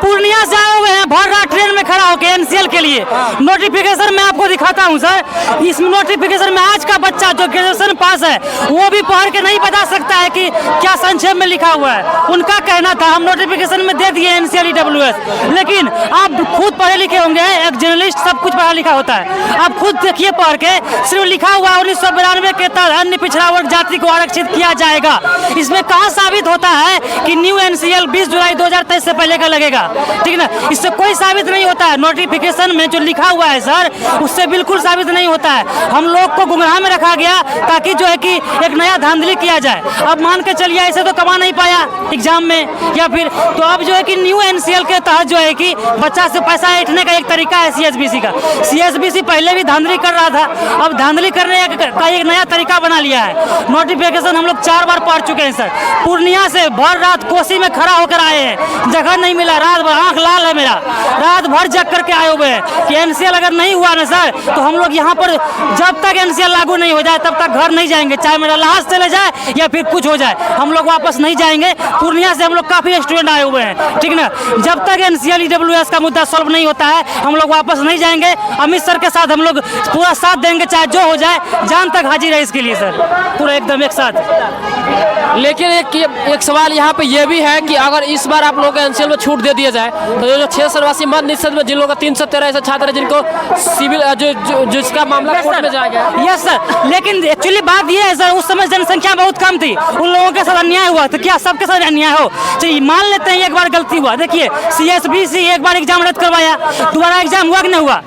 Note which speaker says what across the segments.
Speaker 1: पूर्णिया से आए हुए हैं भर रात ट्रेन में खड़ा होकर एनसीएल के लिए। नोटिफिकेशन मैं आपको दिखाता हूं सर। इस नोटिफिकेशन में आज का बच्चा जो ग्रेजुएशन पास है वो भी पढ़ के नहीं बता सकता है कि क्या संक्षेप में लिखा हुआ है। उनका कहना था हम नोटिफिकेशन में दे दिए एनसीएल ईडब्ल्यूएस, लेकिन आप खुद पढ़े लिखे होंगे, एक जर्नलिस्ट सब कुछ पढ़ा लिखा होता है। आप खुद देखिए पढ़ के, सिर्फ लिखा हुआ 1992 के तहत अन्य पिछड़ा वर्ग जाति को आरक्षित किया जाएगा। इसमें कहाँ साबित होता है कि न्यू एनसीएल 20 जुलाई 2023 से पहले का लगेगा, ठीक ना। इससे कोई साबित नहीं होता है। नोटिफिकेशन में जो लिखा हुआ है सर उससे बिल्कुल साबित नहीं होता है। हम लोग को गुमराह में रखा गया ताकि जो है कि एक नया धांधली किया जाए। अब मान के चलिए ऐसे तो कमा नहीं पाया एग्जाम में, या फिर तो अब जो है कि न्यू एनसीएल के तहत जो है कि बच्चा से पैसा ऐंठने का एक तरीका है सीएसबीसी का। सीएसबीसी पहले भी धांधली कर रहा था, अब धांधली करने का एक नया तरीका बना लिया है। नोटिफिकेशन हम लोग 4 बार पढ़ चुके हैं सर। पूर्णिया से भर रात कोसी में खड़ा होकर आए हैं, जगह नहीं मिला, रात भर आंख लाल है मेरा, रात भर जग करके आए हुए हैं कि एनसीएल अगर नहीं हुआ ना सर तो हम लोग यहाँ पर जब तक एनसीएल लागू नहीं हो जाए तब तक घर नहीं जाएंगे, चाहे मेरा लाश चले जाए या फिर कुछ हो जाए, हम लोग वापस नहीं जाएंगे। पूर्णिया से हम लोग काफी स्टूडेंट आए हुए हैं, ठीक ना। जब तक एनसीएल ईडब्ल्यूएस का मुद्दा सॉल्व नहीं होता है हम लोग वापस नहीं जाएंगे। अमित सर के साथ हम लोग पूरा साथ देंगे, चाहे जो हो जाए, जान तक हाजिर है इसके लिए सर, पूरा एकदम एक साथ।
Speaker 2: लेकिन एक सवाल यहाँ पे ये भी है कि अगर इस बार आप लोगों को एनसीएल में छूट दे दिया जाए तो जो 6 सर्वासी मत निषेध में जिन लोगों का 313 ऐसे छात्र है जिनको सिविल जिसका मामला कोर्ट में जाएगा।
Speaker 1: यस सर, लेकिन एक्चुअली बात ये है सर उस समय जनसंख्या बहुत कम थी, उन लोगों के साथ अन्याय हुआ तो क्या सबके साथ अन्याय हो? चलिए मान लेते हैं एक बार गलती हुआ, देखिए सीएसबीसी एक बार एग्जाम रद्द करवाया, दोबारा एग्जाम हुआ कि नहीं हुआ?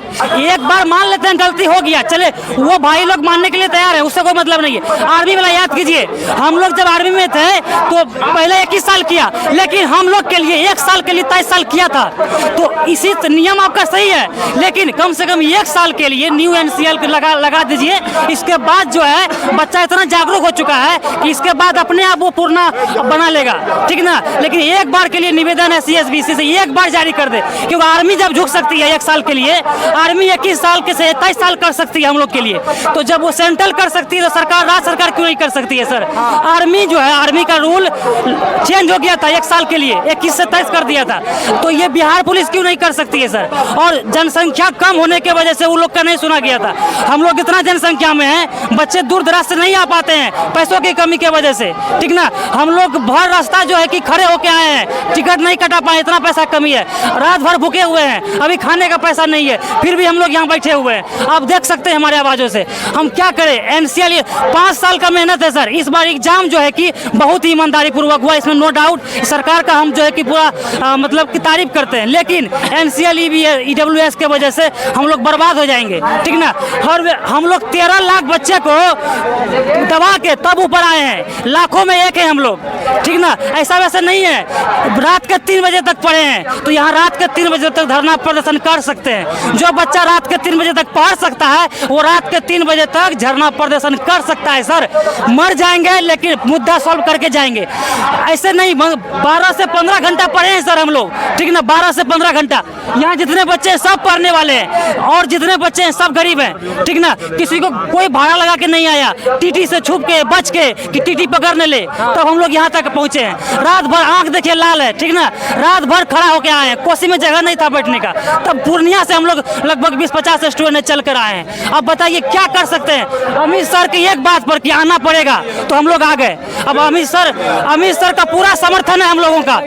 Speaker 1: एक बार मान लेते हैं गलती हो गया, चले वो भाई लोग मानने के लिए तैयार है, उससे कोई मतलब नहीं है। आर्मी वाला याद कीजिए, हम लोग जब आर्मी में थे तो पहले 21 साल किया, लेकिन हम लोग के लिए 1 साल के लिए 23 साल किया था। तो इसी नियम आपका सही है, लेकिन कम से कम 1 साल के लिए न्यू एनसीएल लगा दीजिए। इसके बाद जो है बच्चा इतना जागरूक हो चुका है कि इसके बाद अपने आप वो पूर्ण बना लेगा, ठीक ना। लेकिन एक बार के लिए निवेदन है सीएसबीसी से, एक बार जारी कर दे, क्योंकि आर्मी जब झुक सकती है 1 साल के लिए, आर्मी 21 साल के से 23 साल कर सकती है हम लोग के लिए, तो जब वो सेंट्रल कर सकती है तो सरकार, राज्य सरकार क्यों नहीं कर सकती है सर? आर्मी जो है, आर्मी का रूल चेंज हो गया था 1 साल के लिए, 21 से 23 कर दिया था, तो ये बिहार पुलिस क्यों नहीं कर सकती है सर? और जनसंख्या कम होने के वजह से वो लोग का नहीं सुना गया था। हम लोग इतना जनसंख्या में हैं, बच्चे दूर दराज से नहीं आ पाते हैं पैसों की कमी के वजह से, ठीक ना। हम लोग भर रास्ता जो है कि खड़े होके आए हैं, टिकट नहीं कटा पाए, इतना पैसा कमी है, रात भर भूखे हुए हैं, अभी खाने का पैसा नहीं है, फिर भी हम लोग यहाँ बैठे हुए हैं। आप देख सकते हैं हमारे आवाजों से, हम क्या करें? एनसीएल 5 साल का मेहनत है सर। इस बार एग्जाम जो है कि बहुत ही ईमानदारी पूर्वक हुआ, इसमें नो डाउट। सरकार का हम जो है कि पूरा मतलब की तारीफ करते हैं, लेकिन एनसीएल ईडब्ल्यूएस के वजह से हम लोग बर्बाद हो जाएंगे, ठीक ना। हम लोग 13 लाख बच्चे को दबा के तब ऊपर आए हैं, लाखों में एक है हम लोग, ठीक ना। ऐसा वैसा नहीं है, रात के 3 बजे तक पढ़े हैं तो यहाँ रात के 3 बजे तक धरना प्रदर्शन कर सकते हैं। जो बच्चा रात के 3 बजे तक पढ़ सकता है वो रात के 3 बजे तक धरना प्रदर्शन कर सकता है सर। मर जाएंगे लेकिन मुद्दा सॉल्व करके जाएंगे, ऐसे नहीं। 12 से 15 घंटा पढ़े हैं सर हम लोग, ठीक ना, 12 से 15 घंटा। यहाँ जितने बच्चे हैं सब पढ़ने वाले हैं और जितने बच्चे हैं सब गरीब हैं, ठीक ना। किसी को कोई भाड़ा लगा के नहीं आया, टीटी से छुप के बच के कि टीटी पकड़ने ले, तब हम लोग यहाँ तक पहुँचे हैं। रात भर आंख देखिए लाल है, ठीक ना, रात भर खड़ा होके आए हैं, कोसी में जगह नहीं था बैठने का, तब पूर्णिया से हम लोग लगभग 20-50 स्टूडेंट चल कर आए हैं। अब बताइए क्या कर सकते हैं? अमित सर की एक बात पर कि आना पड़ेगा तो हम लोग आ गए। अब अमित सर का पूरा समर्थन है हम लोगों का,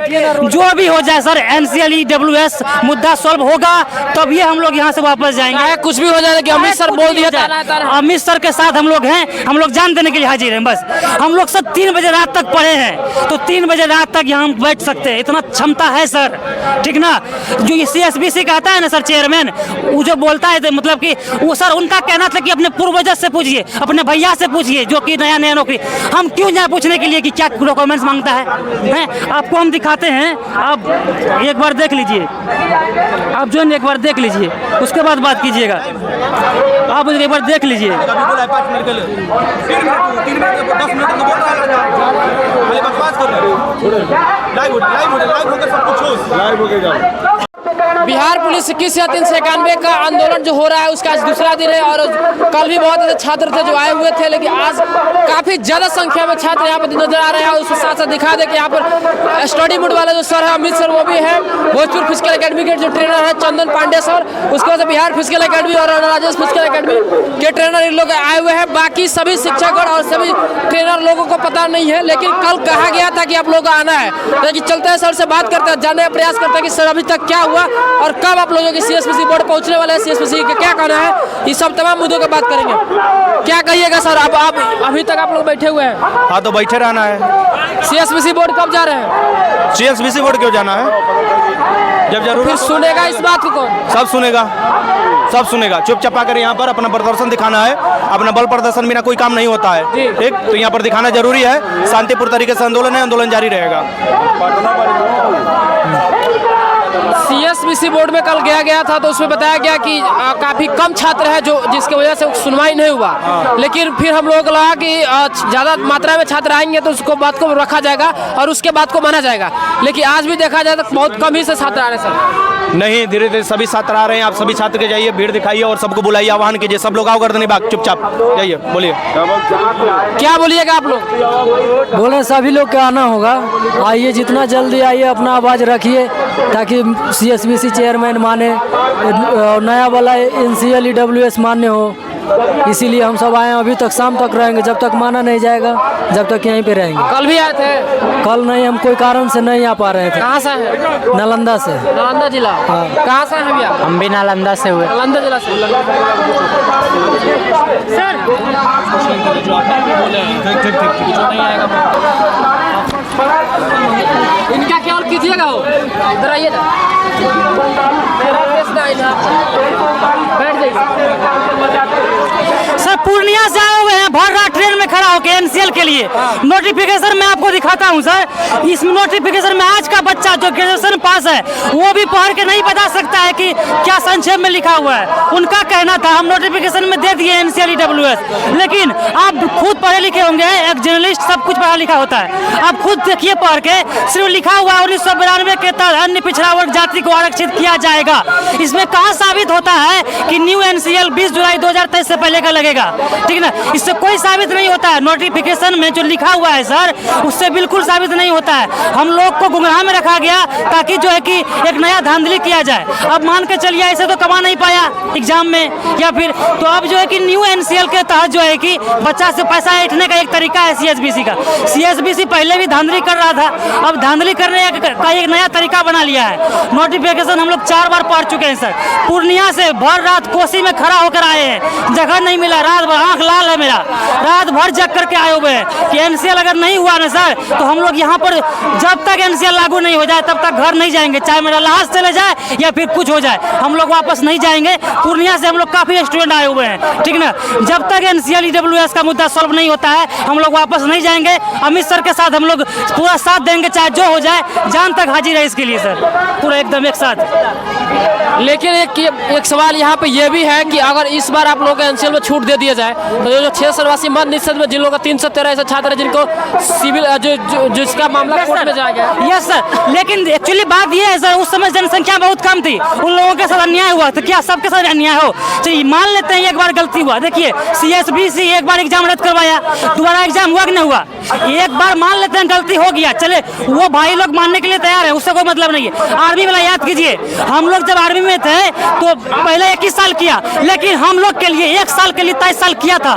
Speaker 1: जो भी हो जाए सर, एनसीएल ईडब्ल्यूएस मुद्दा सॉल्व होगा तब ये हम लोग यहाँ से वापस जाएंगे।
Speaker 2: कुछ भी हो जाए कि अमित सर बोल दिया था,
Speaker 1: अमित सर के साथ हम लोग हैं, हम लोग जान देने के लिए हाजिर हैं। बस हम लोग सब 3 बजे रात तक पढ़े हैं तो 3 बजे रात तक यहाँ बैठ सकते हैं, इतना क्षमता है सर, ठीक ना। जो सीएसबीसी कहता है ना सर चेयरमैन, वो जो बोलता है मतलब कि वो सर उनका कहना था कि अपने पूर्वज से पूछिए, अपने भैया से पूछिए जो कि नया नौकरी। हम क्यों जाए पूछने के लिए कि क्या डॉक्यूमेंट्स मांगता है? आपको हम दिखाते हैं, आप एक बार देख लीजिए, आप जो एक बार देख लीजिए उसके बाद बात कीजिएगा। आप एक बार देख लीजिए।
Speaker 3: लाइव
Speaker 2: बिहार पुलिस 21 या 391 का आंदोलन जो हो रहा है उसका आज दूसरा दिन है और कल भी बहुत ऐसे छात्र थे जो आए हुए थे, लेकिन आज काफी ज्यादा संख्या में छात्र यहाँ पर नजर आ रहे हैं। उसके साथ साथ दिखा दे कि यहाँ पर स्टडी मूड वाले जो सर है अमित सर वो भी है, भोजपुर फिजिकल एकेडमी के जो ट्रेनर है चंदन पांडे सर, उसके बाद बिहार फिजिकल एकेडमी और राजेश फिजिकल एकेडमी के ट्रेनर इन लोग आए हुए हैं। बाकी सभी शिक्षकगण और सभी ट्रेनर लोगों को पता नहीं है, लेकिन कल कहा गया था कि आप लोगों को आना है। लेकिन चलते हैं सर से बात करते हैं, जानने का प्रयास करते हैं कि सर अभी तक क्या हुआ और कब आप लोगों के सीएसपीसी बोर्ड पहुंचने वाले हैं, सीएसपीसी का क्या कहना है, ये सब तमाम मुद्दों की बात करेंगे। क्या कहिएगा सर, आप अभी तक आप लोग बैठे हुए हैं?
Speaker 3: हाँ तो बैठे रहना है।
Speaker 2: सीएसपीसी बोर्ड कब जा रहे हैं?
Speaker 3: सीएसपीसी बोर्ड क्यों जाना है, जब जरूर
Speaker 2: फिर सुनेगा इस बात को कौन?
Speaker 3: सब सुनेगा, सब सुनेगा। चुपचाप आकर यहाँ पर अपना प्रदर्शन दिखाना है, अपना बल प्रदर्शन बिना कोई काम नहीं होता है, ठीक। तो यहाँ पर दिखाना जरूरी है, शांतिपूर्ण तरीके से आंदोलन है, आंदोलन जारी रहेगा।
Speaker 2: सीएसपीसी बोर्ड में कल गया था तो उसमें बताया गया कि काफी कम छात्र है जो जिसकी वजह से सुनवाई नहीं हुआ, लेकिन फिर हम लोगों को लगा कि ज्यादा मात्रा में छात्र आएंगे तो उसको बात को रखा जाएगा और उसके बात को माना जाएगा, लेकिन आज भी देखा जाए तो बहुत कम ही से छात्र आ रहे हैं सर।
Speaker 3: नहीं, धीरे धीरे सभी छात्र आ रहे हैं। आप सभी छात्र के जाइए, भीड़ दिखाइए और सबको बुलाइए, आह्वान कीजिए, सब लोग आओ, गर्दनी बाग चुपचाप जाइए। बोलिए,
Speaker 2: क्या बोलिएगा आप लोग?
Speaker 4: बोले सभी लोग का आना होगा, आइए, जितना जल्दी आइए, अपना आवाज़ रखिए ताकि सीएसपीसी चेयरमैन माने, नया वाला एनसीएल ईडब्ल्यूएस मान्य हो। इसीलिए हम सब आए हैं, अभी तक शाम तक रहेंगे, जब तक माना नहीं जाएगा जब तक यहीं पे रहेंगे।
Speaker 2: कल भी आए थे?
Speaker 4: कल नहीं, हम कोई कारण से नहीं आ पा रहे थे।
Speaker 2: कहाँ से हैं?
Speaker 4: नालंदा से।
Speaker 2: नालंदा जिला?
Speaker 4: हाँ।
Speaker 2: कहाँ से हैं भैया?
Speaker 4: हम भी नालंदा से हुए।
Speaker 2: नालंदा जिला से। सर इनका क्या कीजिएगा, हो इधर आइए ना, बैठ जाइए।
Speaker 1: सर पूर्णिया से आए हुए हैं, भर रात ट्रेन में खड़ा होकर एनसीएल के लिए। नोटिफिकेशन मैं आपको दिखाता हूं सर। इस नोटिफिकेशन में आज का बच्चा जो ग्रेजुएशन पास है वो भी पढ़ के नहीं बता सकता है कि क्या संक्षेप में लिखा हुआ है। उनका कहना था हम नोटिफिकेशन में दे दिए एनसीएल ईडब्ल्यूएस, लेकिन आप खुद पढ़े लिखे होंगे, एक जर्नलिस्ट सब कुछ पढ़ा लिखा होता है। आप खुद देखिए पढ़ के, सिर्फ लिखा हुआ 1992 के तहत अन्य पिछड़ा वर्ग जाति को आरक्षित किया जाएगा। इसमें कहाँ साबित होता है कि न्यू एनसीएल 20 जुलाई 2023 से पहले का लगेगा, ठीक ना? इससे कोई साबित नहीं होता है। नोटिफिकेशन में जो लिखा हुआ है सर, उससे बिल्कुल साबित नहीं होता है। हम लोग को गुमराह में रखा गया ताकि जो है कि एक नया धांधली किया जाए। अब मान के चलिए ऐसे तो कमा नहीं पाया एग्जाम में, या फिर तो अब जो है कि न्यू एनसीएल के तहत जो है कि बच्चा से पैसा ऐंठने का एक तरीका है सीएसबीसी का। सीएसबीसी पहले भी धांधली कर रहा था, अब धांधली करने का एक नया तरीका बना लिया है। नोटिफिकेशन हम लोग 4 बार पढ़ चुके हैं सर। पूर्णिया से भर रात कोसी में खड़ा होकर आए हैं, जगह नहीं मिला, रात भर आंख लाल है मेरा, रात भर जग करके आए हुए हैं कि एनसीएल अगर नहीं हुआ ना सर तो हम लोग यहाँ पर जब तक एनसीएल लागू नहीं हो जाए तब तक घर नहीं जाएंगे, चाहे मेरा लाश चले जाए या फिर कुछ हो जाए, हम लोग वापस नहीं जाएंगे। पूर्णिया से हम लोग काफी स्टूडेंट आए हुए हैं, ठीक ना? जब तक एनसीएल ईडब्ल्यूएस का मुद्दा सॉल्व नहीं होता है हम लोग वापस नहीं जाएंगे। अमित सर के साथ हम लोग पूरा साथ देंगे, चाहे जो हो जाए, जान तक हाजिर है इसके लिए सर, पूरा एकदम एक साथ।
Speaker 2: लेकिन एक सवाल यहाँ पे ये भी है कि अगर इस बार आप लोगों को एनसीएल में छूट दे दिया जाए तो जो 6 सरवासी मत निषेध में जिन लोगों का 313 ऐसे छात्र है जिनको सिविल जिसका मामला कोर्ट में जाएगा।
Speaker 1: यस सर, लेकिन एक्चुअली बात ये है सर, उस समय जनसंख्या बहुत कम थी, उन लोगों के साथ अन्याय हुआ तो क्या सबके साथ अन्याय हो? चलिए मान लेते हैं एक बार गलती हुआ, देखिए सीएसबीसी एक बार एग्जाम रद्द करवाया, दोबारा एग्जाम हुआ कि नहीं हुआ? एक बार मान लेते हैं गलती हो गया, चले वो भाई लोग मानने के लिए तैयार है, उससे कोई मतलब नहीं है। आर्मी वाला याद कीजिए, हम लोग जब आर्मी में थे तो पहले 21 साल किया, लेकिन हम लोग के लिए 1 साल के लिए 23 साल किया था।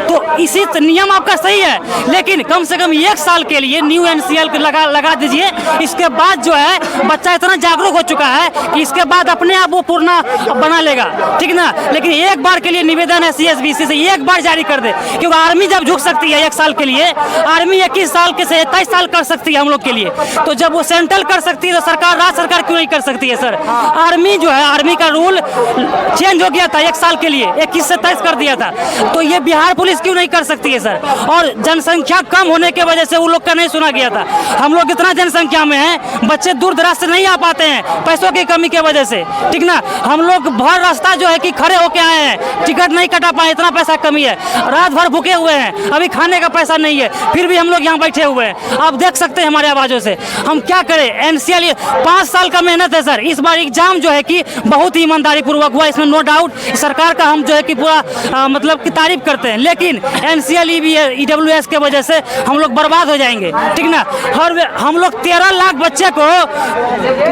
Speaker 1: तो इसी नियम आपका सही है, लेकिन कम से कम 1 साल के लिए न्यू एनसीएल लगा दीजिए। इसके बाद जो है बच्चा इतना जागरूक हो चुका है कि इसके बाद अपने आप वो पूर्ण बना लेगा, ठीक ना? लेकिन एक बार के लिए निवेदन है सीएसबीसी से, एक बार जारी कर दे, क्योंकि आर्मी जब झुक सकती है 1 साल के लिए, आर्मी 21 साल के से 23 साल कर सकती है हम लोग के लिए, तो जब वो सेंट्रल कर सकती है तो सरकार, राज्य सरकार क्यों नहीं कर सकती है सर? आर्मी जो है, आर्मी का रूल चेंज हो गया था 1 साल के लिए, 21 से 23 कर दिया था, तो ये बिहार पुलिस क्यों नहीं कर सकती है सर? और जनसंख्या कम होने के वजह से वो लोग का नहीं सुना गया था। हम लोग इतना जनसंख्या में हैं, बच्चे दूर दराज से नहीं आ पाते हैं पैसों की कमी के वजह से, ठीक ना? हम लोग भर रास्ता जो है कि खड़े होके आए हैं, टिकट नहीं कटा पाए, इतना पैसा कमी है, रात भर भूखे हुए हैं, अभी खाने का पैसा नहीं है, फिर फिर भी हम लोग यहाँ बैठे हुए हैं। आप देख सकते हैं हमारे आवाज़ों से। हम क्या करें? एनसीएल 5 साल का मेहनत है सर। इस बार एग्जाम जो है कि बहुत ही ईमानदारी पूर्वक हुआ, इसमें नो डाउट। सरकार का हम जो है कि पूरा मतलब कि तारीफ करते हैं, लेकिन एनसीएल EWS के वजह से हम लोग बर्बाद हो जाएंगे, ठीक ना। हम लोग 13 लाख बच्चे को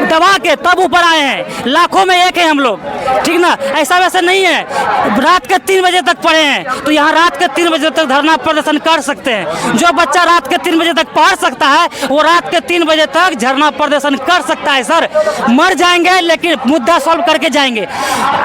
Speaker 1: दबा के तब ऊपर आए हैं, लाखों में एक है हम लोग, ठीक ना। ऐसा वैसा नहीं है। रात के 3 बजे तक पढ़े हैं तो यहाँ रात के 3 बजे तक धरना प्रदर्शन कर सकते हैं। जो बच्चा रात के 3 बजे तक पढ़ सकता है वो रात के 3 बजे तक धरना प्रदर्शन कर सकता है सर। मर जाएंगे लेकिन मुद्दा सॉल्व करके जाएंगे।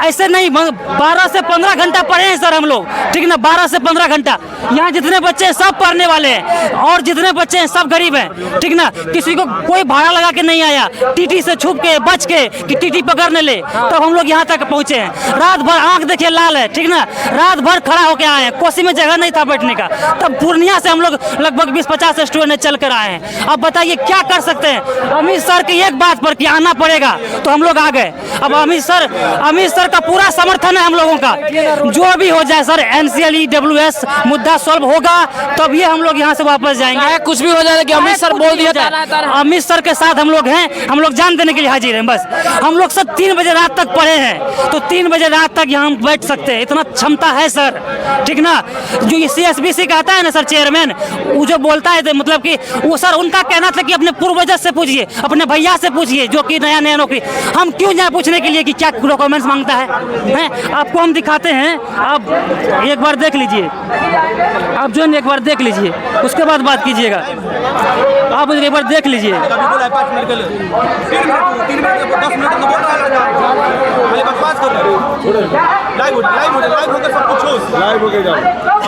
Speaker 1: ऐसे नहीं 12 से 15 घंटा पढ़े हैं सर हम लोग, ठीक ना। 12 से 15 घंटा। यहाँ जितने बच्चे हैं सब पढ़ने वाले हैं और जितने बच्चे हैं सब गरीब हैं, ठीक ना। किसी को कोई भाड़ा लगा के नहीं आया, टीटी से छुप के बच के कि टीटी पकड़ने ले, तब हम लोग यहाँ तक पहुँचे हैं। रात भर आंख देखिए लाल है, ठीक ना। रात भर खड़ा होके आए हैं, कोसी में जगह नहीं था बैठने का, तब पूर्णिया से हम लोग लगभग 20-50 स्टूडेंट चल कर आए हैं। अब बताइए क्या कर सकते हैं? अमित सर की एक बात पर कि आना पड़ेगा तो हम लोग आ गए। अब अमित सर का पूरा समर्थन है हम लोगों का। जो भी हो जाए सर, एनसीएल EWS मुद्दा सॉल्व होगा तब ये हम लोग यहाँ से वापस जाएंगे।
Speaker 2: कुछ भी हो जाए कि अमित सर बोल दिया,
Speaker 1: अमित सर के साथ हम लोग हैं, हम लोग जान देने के लिए हाजिर हैं। बस हम लोग सब 3 बजे रात तक पढ़े हैं तो 3 बजे रात तक यहाँ हम बैठ सकते हैं, इतना क्षमता है सर, ठीक ना। जो CSBC कहता है ना सर चेयरमैन, वो जो बोलता है मतलब कि वो सर उनका कहना था कि अपने पूर्वज से पूछिए, अपने भैया से पूछिए जो कि नया नौकरी। हम क्यों जाए पूछने के लिए कि क्या डॉक्यूमेंट्स मांगता है? आपको हम दिखाते हैं, आप एक बार देख लीजिए, आप जो एक बार देख लीजिए उसके बाद बात कीजिएगा। आप एक बार देख लीजिए।
Speaker 3: 3 मिनट 10 मिनट लाइव होकर सब कुछ हो, लाइव हो गया।